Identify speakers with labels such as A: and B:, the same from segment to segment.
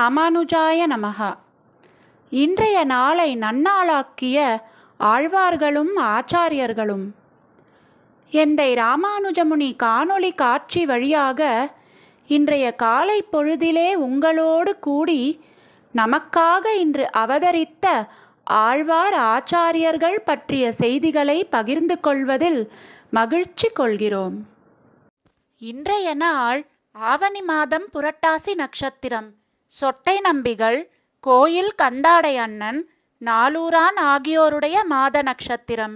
A: ராமானுஜாய நமஹ. இன்றைய நாளை நன்னாளாக்கிய ஆழ்வார்களும் ஆச்சாரியர்களும். எந்தை ராமானுஜமுனி காணொளி காட்சி வழியாக இன்றைய காலை பொழுதிலே உங்களோடு கூடி நமக்காக இன்று அவதரித்த ஆழ்வார் ஆச்சாரியர்கள் பற்றிய செய்திகளை பகிர்ந்து கொள்வதில் மகிழ்ச்சி கொள்கிறோம். இன்றைய நாள் ஆவணி மாதம் புரட்டாசி நட்சத்திரம். சொட்டை நம்பிகள், கோயில் கந்தாடை அண்ணன், நாலூரான் ஆகியோருடைய மாத நட்சத்திரம்.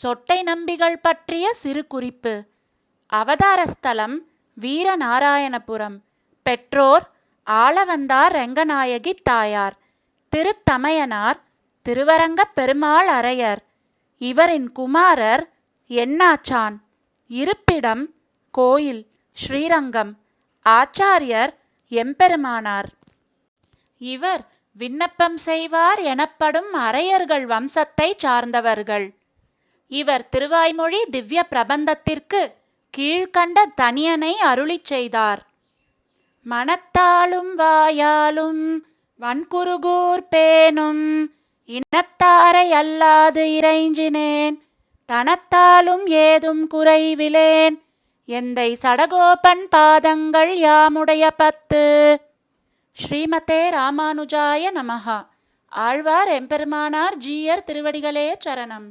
A: சொட்டை நம்பிகள் பற்றிய சிறு குறிப்பு. அவதாரஸ்தலம் வீரநாராயணபுரம். பெற்றோர் ஆளவந்தார் ரெங்கநாயகி தாயார். திருத்தமையனார் திருவரங்கப் பெருமாள் அரையர். இவரின் குமாரர் எண்ணாச்சான். இருப்பிடம் கோயில் ஸ்ரீரங்கம். ஆச்சாரியர் எம்பெருமானார். இவர் விண்ணப்பம் செய்வார் எனப்படும் அரையர்கள் வம்சத்தை சார்ந்தவர்கள். இவர் திருவாய்மொழி திவ்ய பிரபந்தத்திற்கு கீழ்கண்ட தனியனை அருளிச் செய்தார். மனத்தாலும் வாயாலும் வன்குருகூர் பேணும் இனத்தாரை அல்லாது இறைஞ்சினேன் தனத்தாலும் ஏதும் குறைவிலேன் எந்தை சடகோபன் பாதங்கள் யாமுடைய 10. ஸ்ரீமதே ராமானுஜாய நமஹ. ஆழ்வார் எம்பெருமானார் ஜீயர் திருவடிகளே சரணம்.